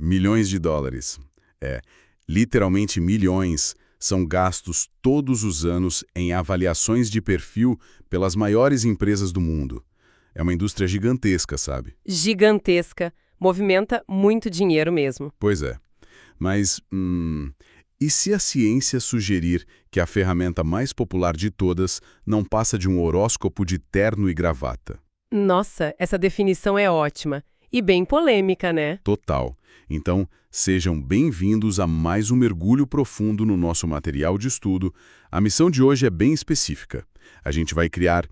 Milhões de dólares. É, literalmente milhões são gastos todos os anos em avaliações de perfil pelas maiores empresas do mundo. É uma indústria gigantesca, sabe? Gigantesca. Movimenta muito dinheiro mesmo. Pois é. Mas, e se a ciência sugerir que a ferramenta mais popular de todas não passa de um horóscopo de terno e gravata? Nossa, essa definição é ótima. E bem polêmica, né? Total. Então, sejam bem-vindos a mais um mergulho profundo no nosso material de estudo. A missão de hoje é bem específica. A gente vai criar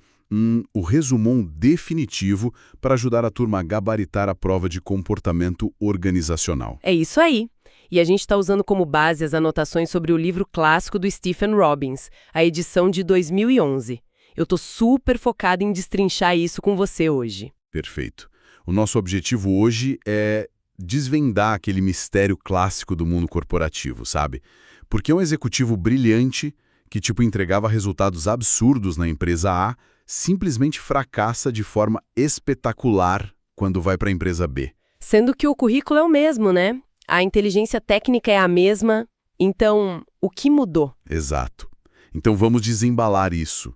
o resumão definitivo para ajudar a turma a gabaritar a prova de comportamento organizacional. É isso aí. E a gente está usando como base as anotações sobre o livro clássico do Stephen Robbins, a edição de 2011. Eu tô super focada em destrinchar isso com você hoje. Perfeito. O nosso objetivo hoje é desvendar aquele mistério clássico do mundo corporativo, sabe? Porque um executivo brilhante, que entregava resultados absurdos na empresa A, simplesmente fracassa de forma espetacular quando vai para a empresa B. Sendo que o currículo é o mesmo, né? A inteligência técnica é a mesma, então o que mudou? Exato. Então vamos desembalar isso.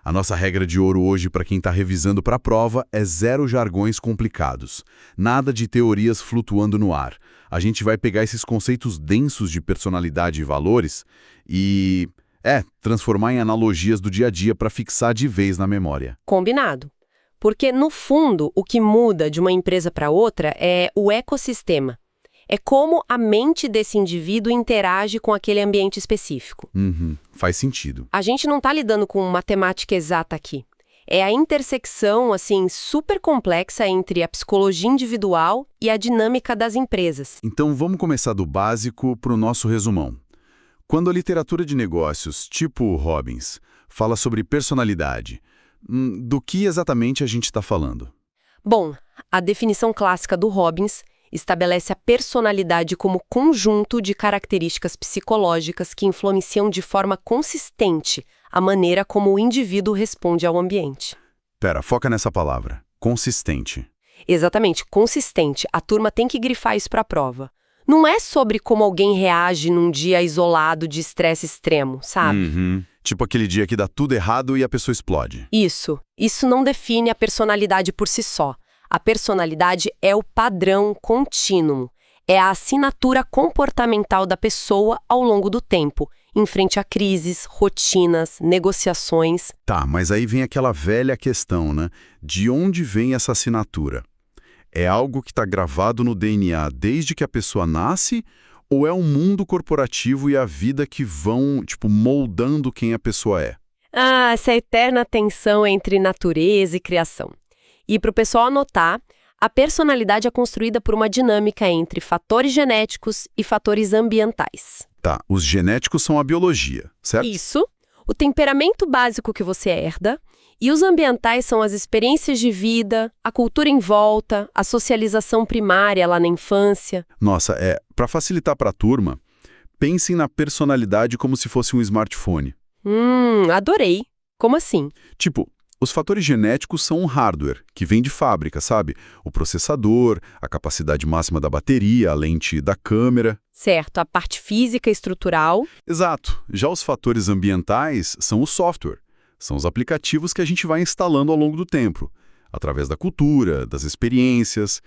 A nossa regra de ouro hoje para quem está revisando para a prova é 0 jargões complicados. Nada de teorias flutuando no ar. A gente vai pegar esses conceitos densos de personalidade e valores e, transformar em analogias do dia a dia para fixar de vez na memória. Combinado. Porque, no fundo, o que muda de uma empresa para outra é o ecossistema. É como a mente desse indivíduo interage com aquele ambiente específico. Faz sentido. A gente não está lidando com matemática exata aqui. É a intersecção, super complexa entre a psicologia individual e a dinâmica das empresas. Então vamos começar do básico para o nosso resumão. Quando a literatura de negócios, tipo Robbins, fala sobre personalidade, do que exatamente a gente está falando? Bom, a definição clássica do Robbins estabelece a personalidade como conjunto de características psicológicas que influenciam de forma consistente a maneira como o indivíduo responde ao ambiente. Pera, foca nessa palavra. Consistente. Exatamente, consistente. A turma tem que grifar isso para a prova. Não é sobre como alguém reage num dia isolado de estresse extremo, sabe? Tipo aquele dia que dá tudo errado e a pessoa explode. Isso não define a personalidade por si só. A personalidade é o padrão contínuo, é a assinatura comportamental da pessoa ao longo do tempo, em frente a crises, rotinas, negociações. Tá, mas aí vem aquela velha questão, né? De onde vem essa assinatura? É algo que está gravado no DNA desde que a pessoa nasce ou é o mundo corporativo e a vida que vão, moldando quem a pessoa é? Essa eterna tensão entre natureza e criação. E para o pessoal anotar, a personalidade é construída por uma dinâmica entre fatores genéticos e fatores ambientais. Tá, os genéticos são a biologia, certo? Isso, o temperamento básico que você herda, e os ambientais são as experiências de vida, a cultura em volta, a socialização primária lá na infância. Nossa, para facilitar para a turma, pensem na personalidade como se fosse um smartphone. Adorei. Como assim? Os fatores genéticos são um hardware, que vem de fábrica, sabe? O processador, a capacidade máxima da bateria, a lente da câmera. Certo, a parte física e estrutural. Exato. Já os fatores ambientais são o software. São os aplicativos que a gente vai instalando ao longo do tempo, através da cultura, das experiências.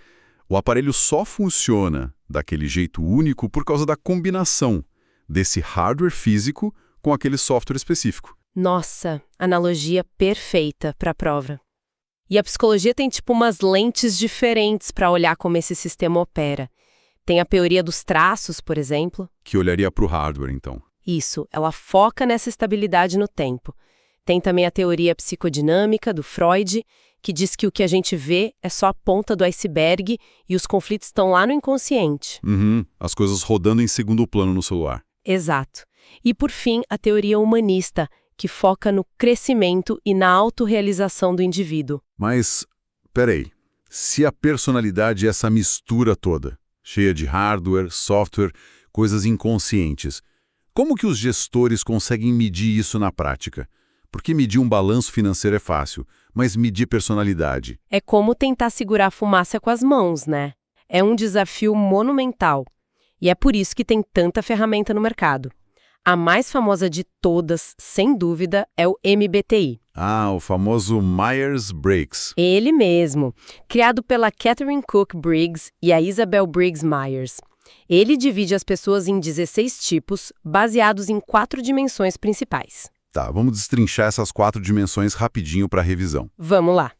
O aparelho só funciona daquele jeito único por causa da combinação desse hardware físico com aquele software específico. Nossa, analogia perfeita para a prova. E a psicologia tem umas lentes diferentes para olhar como esse sistema opera. Tem a teoria dos traços, por exemplo. Que olharia para o hardware, então. Isso, ela foca nessa estabilidade no tempo. Tem também a teoria psicodinâmica do Freud, que diz que o que a gente vê é só a ponta do iceberg e os conflitos estão lá no inconsciente. As coisas rodando em segundo plano no celular. Exato. E, por fim, a teoria humanista, que foca no crescimento e na autorrealização do indivíduo. Mas, peraí, se a personalidade é essa mistura toda, cheia de hardware, software, coisas inconscientes, como que os gestores conseguem medir isso na prática? Porque medir um balanço financeiro é fácil, mas medir personalidade... É como tentar segurar a fumaça com as mãos, né? É um desafio monumental. E é por isso que tem tanta ferramenta no mercado. A mais famosa de todas, sem dúvida, é o MBTI. Ah, o famoso Myers-Briggs. Ele mesmo, criado pela Catherine Cook Briggs e a Isabel Briggs Myers. Ele divide as pessoas em 16 tipos, baseados em 4 dimensões principais. Tá, vamos destrinchar essas 4 dimensões rapidinho para revisão. Vamos lá.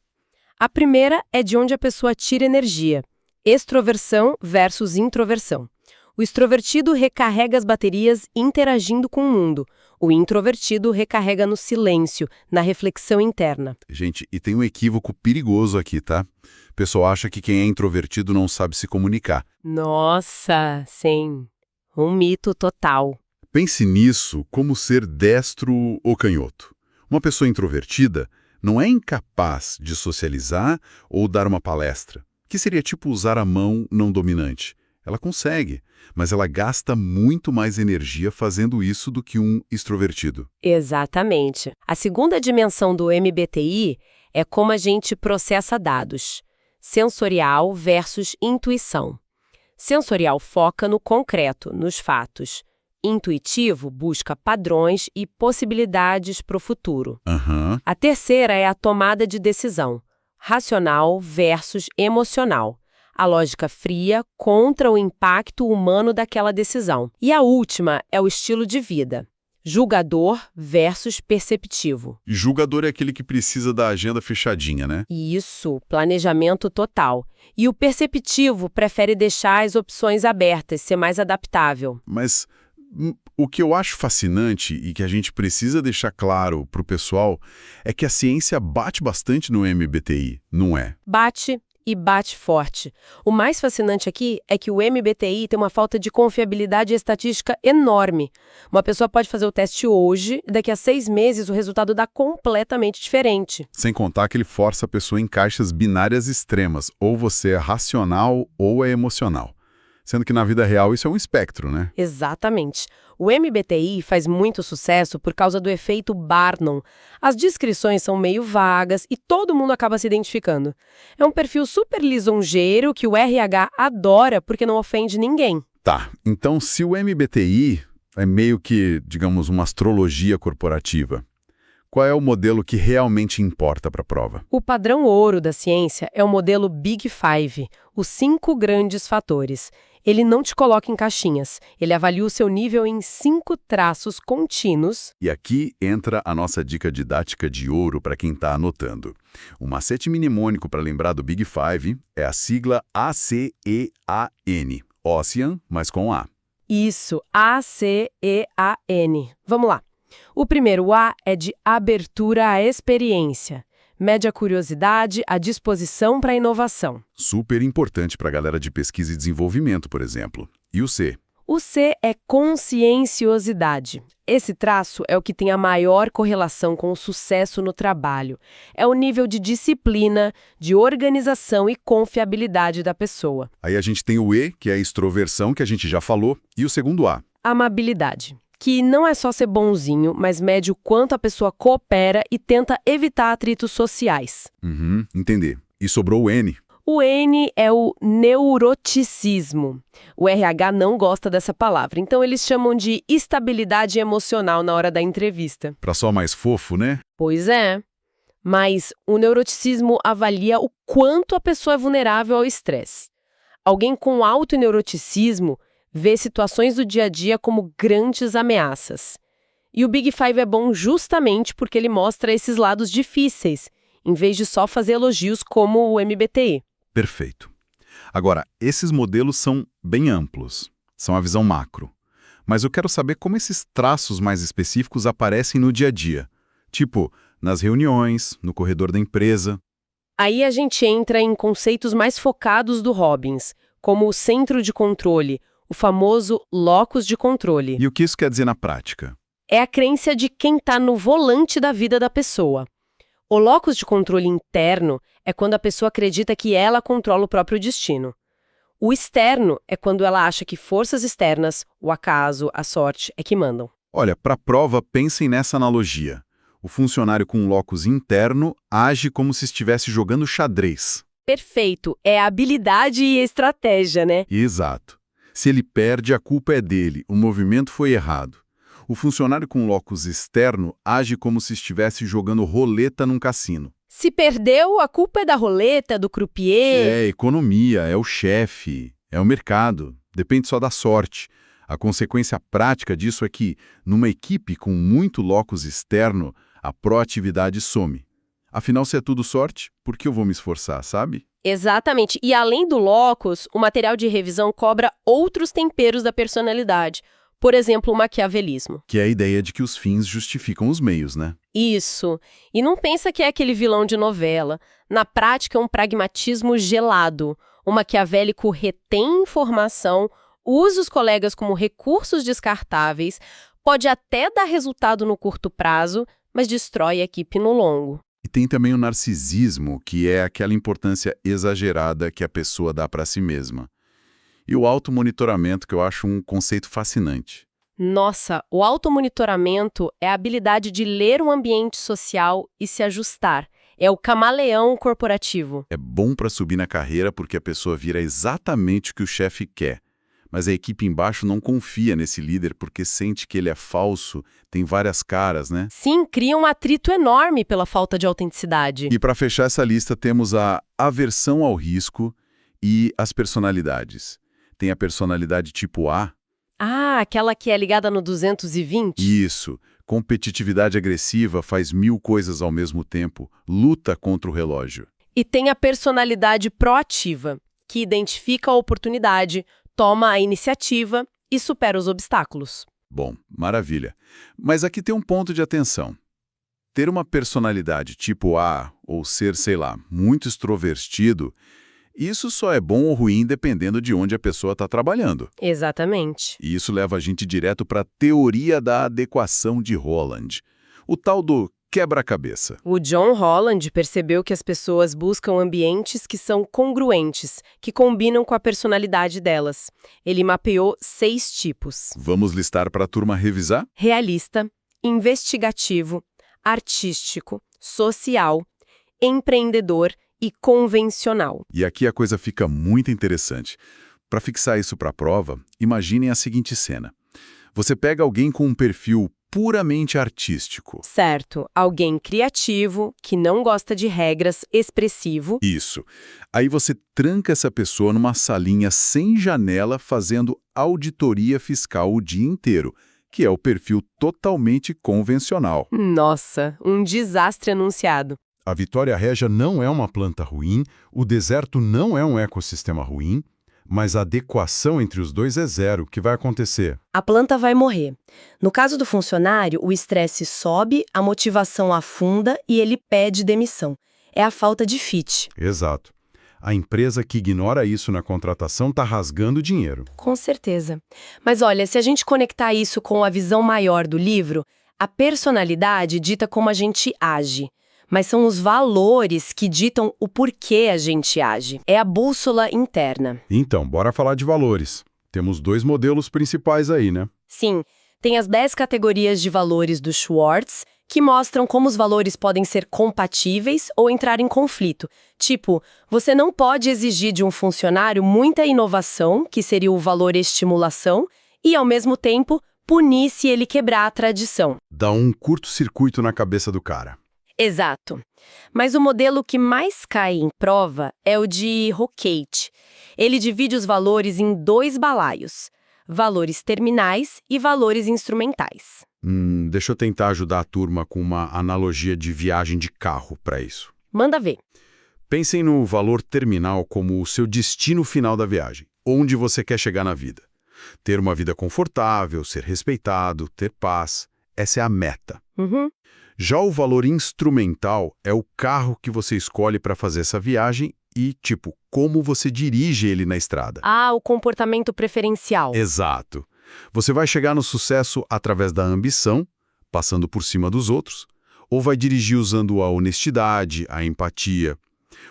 A primeira é de onde a pessoa tira energia. Extroversão versus introversão. O extrovertido recarrega as baterias interagindo com o mundo. O introvertido recarrega no silêncio, na reflexão interna. Gente, e tem um equívoco perigoso aqui, tá? O pessoal acha que quem é introvertido não sabe se comunicar. Nossa, sim. Um mito total. Pense nisso como ser destro ou canhoto. Uma pessoa introvertida não é incapaz de socializar ou dar uma palestra, que seria tipo usar a mão não dominante. Ela consegue, mas ela gasta muito mais energia fazendo isso do que um extrovertido. Exatamente. A segunda dimensão do MBTI é como a gente processa dados. Sensorial versus intuição. Sensorial foca no concreto, nos fatos. Intuitivo busca padrões e possibilidades para o futuro. A terceira é a tomada de decisão. Racional versus emocional. A lógica fria contra o impacto humano daquela decisão. E a última é o estilo de vida. Julgador versus perceptivo. E julgador é aquele que precisa da agenda fechadinha, né? Isso, planejamento total. E o perceptivo prefere deixar as opções abertas, ser mais adaptável. Mas o que eu acho fascinante e que a gente precisa deixar claro para o pessoal é que a ciência bate bastante no MBTI, não é? Bate e bate forte. O mais fascinante aqui é que o MBTI tem uma falta de confiabilidade estatística enorme. Uma pessoa pode fazer o teste hoje e daqui a 6 meses o resultado dá completamente diferente. Sem contar que ele força a pessoa em caixas binárias extremas, ou você é racional ou é emocional. Sendo que na vida real isso é um espectro, né? Exatamente. O MBTI faz muito sucesso por causa do efeito Barnum. As descrições são meio vagas e todo mundo acaba se identificando. É um perfil super lisonjeiro que o RH adora porque não ofende ninguém. Tá, então se o MBTI é meio que, digamos, uma astrologia corporativa, qual é o modelo que realmente importa para a prova? O padrão ouro da ciência é o modelo Big Five, os 5 grandes fatores. Ele não te coloca em caixinhas, ele avalia o seu nível em 5 traços contínuos. E aqui entra a nossa dica didática de ouro para quem está anotando. O macete mnemônico para lembrar do Big Five é a sigla ACEAN, Ocean, mas com A. Isso, ACEAN. Vamos lá. O primeiro A é de abertura à experiência. Mede a curiosidade, a disposição para a inovação. Super importante para a galera de pesquisa e desenvolvimento, por exemplo. E o C? O C é conscienciosidade. Esse traço é o que tem a maior correlação com o sucesso no trabalho. É o nível de disciplina, de organização e confiabilidade da pessoa. Aí a gente tem o E, que é a extroversão, que a gente já falou, e o segundo A? Amabilidade. Que não é só ser bonzinho, mas mede o quanto a pessoa coopera e tenta evitar atritos sociais. Entendi. E sobrou o N. O N é o neuroticismo. O RH não gosta dessa palavra, então eles chamam de estabilidade emocional na hora da entrevista. Para só mais fofo, né? Pois é. Mas o neuroticismo avalia o quanto a pessoa é vulnerável ao estresse. Alguém com alto neuroticismo vê situações do dia a dia como grandes ameaças. E o Big Five é bom justamente porque ele mostra esses lados difíceis, em vez de só fazer elogios como o MBTI. Perfeito. Agora, esses modelos são bem amplos, são a visão macro. Mas eu quero saber como esses traços mais específicos aparecem no dia a dia. Tipo, nas reuniões, no corredor da empresa. Aí a gente entra em conceitos mais focados do Robbins, como o centro de controle, o famoso locus de controle. E o que isso quer dizer na prática? É a crença de quem está no volante da vida da pessoa. O locus de controle interno é quando a pessoa acredita que ela controla o próprio destino. O externo é quando ela acha que forças externas, o acaso, a sorte, é que mandam. Olha, para a prova, pensem nessa analogia. O funcionário com um locus interno age como se estivesse jogando xadrez. Perfeito. É habilidade e estratégia, né? Exato. Se ele perde, a culpa é dele, o movimento foi errado. O funcionário com locus externo age como se estivesse jogando roleta num cassino. Se perdeu, a culpa é da roleta, do croupier. É economia, é o chefe, é o mercado. Depende só da sorte. A consequência prática disso é que, numa equipe com muito locus externo, a proatividade some. Afinal, se é tudo sorte, por que eu vou me esforçar, sabe? Exatamente. E além do locus, o material de revisão cobra outros temperos da personalidade. Por exemplo, o maquiavelismo. Que é a ideia de que os fins justificam os meios, né? Isso. E não pensa que é aquele vilão de novela. Na prática, é um pragmatismo gelado. O maquiavélico retém informação, usa os colegas como recursos descartáveis, pode até dar resultado no curto prazo, mas destrói a equipe no longo. E tem também o narcisismo, que é aquela importância exagerada que a pessoa dá para si mesma. E o automonitoramento, que eu acho um conceito fascinante. Nossa, o automonitoramento é a habilidade de ler o ambiente social e se ajustar. É o camaleão corporativo. É bom para subir na carreira porque a pessoa vira exatamente o que o chefe quer. Mas a equipe embaixo não confia nesse líder porque sente que ele é falso, tem várias caras, né? Sim, cria um atrito enorme pela falta de autenticidade. E para fechar essa lista temos a aversão ao risco e as personalidades. Tem a personalidade tipo A. Ah, aquela que é ligada no 220? Isso. Competitividade agressiva, faz 1000 coisas ao mesmo tempo, luta contra o relógio. E tem a personalidade proativa, que identifica a oportunidade, toma a iniciativa e supera os obstáculos. Bom, maravilha. Mas aqui tem um ponto de atenção. Ter uma personalidade tipo A, ou ser, sei lá, muito extrovertido, isso só é bom ou ruim dependendo de onde a pessoa está trabalhando. Exatamente. E isso leva a gente direto para a teoria da adequação de Holland, o tal do quebra-cabeça. O John Holland percebeu que as pessoas buscam ambientes que são congruentes, que combinam com a personalidade delas. Ele mapeou 6 tipos: Vamos listar para a turma revisar? realista, investigativo, artístico, social, empreendedor e convencional. E aqui a coisa fica muito interessante. Para fixar isso para a prova, imaginem a seguinte cena. Você pega alguém com um perfil puramente artístico. Certo, alguém criativo, que não gosta de regras, expressivo. Isso. Aí você tranca essa pessoa numa salinha sem janela fazendo auditoria fiscal o dia inteiro, que é o perfil totalmente convencional. Nossa, um desastre anunciado. A Vitória Régia não é uma planta ruim, o deserto não é um ecossistema ruim, mas a adequação entre os dois é zero. O que vai acontecer? A planta vai morrer. No caso do funcionário, o estresse sobe, a motivação afunda e ele pede demissão. É a falta de fit. Exato. A empresa que ignora isso na contratação está rasgando dinheiro. Com certeza. Mas olha, se a gente conectar isso com a visão maior do livro, a personalidade dita como a gente age. Mas são os valores que ditam o porquê a gente age. É a bússola interna. Então, bora falar de valores. Temos 2 modelos principais aí, né? Sim, tem as 10 categorias de valores do Schwartz, que mostram como os valores podem ser compatíveis ou entrar em conflito. Tipo, você não pode exigir de um funcionário muita inovação, que seria o valor estimulação, e, ao mesmo tempo, punir se ele quebrar a tradição. Dá um curto-circuito na cabeça do cara. Exato. Mas o modelo que mais cai em prova é o de Rocate. Ele divide os valores em 2 balaios: valores terminais e valores instrumentais. Deixa eu tentar ajudar a turma com uma analogia de viagem de carro para isso. Manda ver. Pensem no valor terminal como o seu destino final da viagem, onde você quer chegar na vida. Ter uma vida confortável, ser respeitado, ter paz. Essa é a meta. Uhum. Já o valor instrumental é o carro que você escolhe para fazer essa viagem e, tipo, como você dirige ele na estrada. Ah, o comportamento preferencial. Exato. Você vai chegar no sucesso através da ambição, passando por cima dos outros, ou vai dirigir usando a honestidade, a empatia.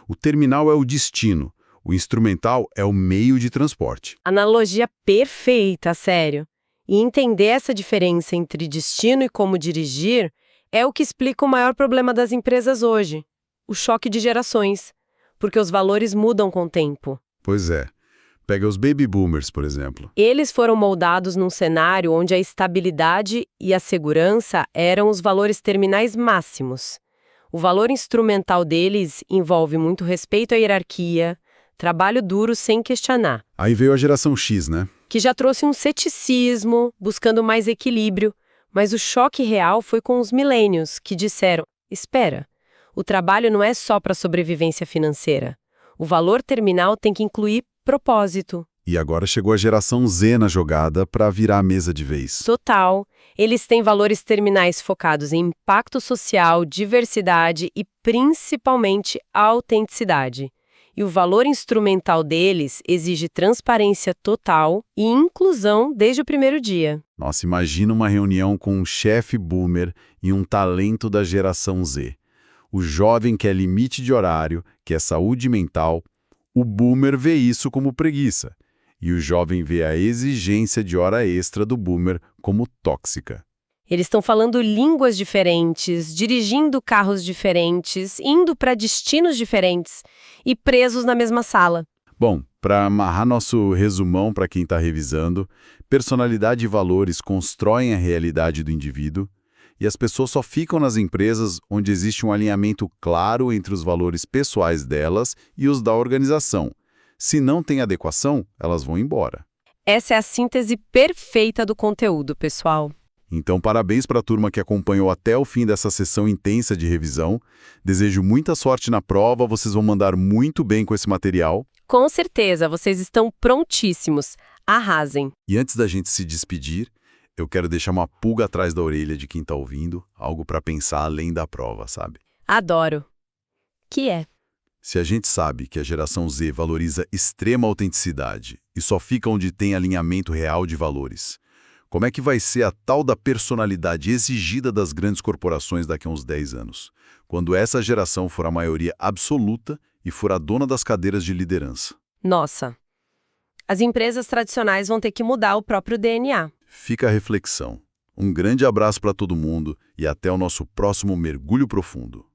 O terminal é o destino, o instrumental é o meio de transporte. Analogia perfeita, sério. E entender essa diferença entre destino e como dirigir é o que explica o maior problema das empresas hoje: o choque de gerações. porque os valores mudam com o tempo. Pois é. Pega os baby boomers, por exemplo. Eles foram moldados num cenário onde a estabilidade e a segurança eram os valores terminais máximos. O valor instrumental deles envolve muito respeito à hierarquia, trabalho duro sem questionar, Aí veio a geração X, né? que já trouxe um ceticismo, buscando mais equilíbrio, mas o choque real foi com os millennials, que disseram: espera, o trabalho não é só para sobrevivência financeira. O valor terminal tem que incluir propósito. E agora chegou a geração Z na jogada para virar a mesa de vez. Total. Eles têm valores terminais focados em impacto social, diversidade e, principalmente, autenticidade. E o valor instrumental deles exige transparência total e inclusão desde o primeiro dia. Nossa, imagina uma reunião com um chefe boomer e um talento da geração Z. O jovem quer limite de horário, quer saúde mental. O boomer vê isso como preguiça. E o jovem vê a exigência de hora extra do boomer como tóxica. Eles estão falando línguas diferentes, dirigindo carros diferentes, indo para destinos diferentes e presos na mesma sala. Bom, para amarrar nosso resumão para quem está revisando, personalidade e valores constroem a realidade do indivíduo e as pessoas só ficam nas empresas onde existe um alinhamento claro entre os valores pessoais delas e os da organização. Se não tem adequação, elas vão embora. Essa é a síntese perfeita do conteúdo, pessoal. Então, parabéns para a turma que acompanhou até o fim dessa sessão intensa de revisão. Desejo muita sorte na prova, vocês vão mandar muito bem com esse material. Com certeza, vocês estão prontíssimos. Arrasem. E antes da gente se despedir, eu quero deixar uma pulga atrás da orelha de quem está ouvindo, algo para pensar além da prova, sabe? Adoro. Que é? Se a gente sabe que a geração Z valoriza extrema autenticidade e só fica onde tem alinhamento real de valores, como é que vai ser a tal da personalidade exigida das grandes corporações daqui a uns 10 anos, quando essa geração for a maioria absoluta e for a dona das cadeiras de liderança? Nossa. As empresas tradicionais vão ter que mudar o próprio DNA. Fica a reflexão. Um grande abraço para todo mundo e até o nosso próximo mergulho profundo.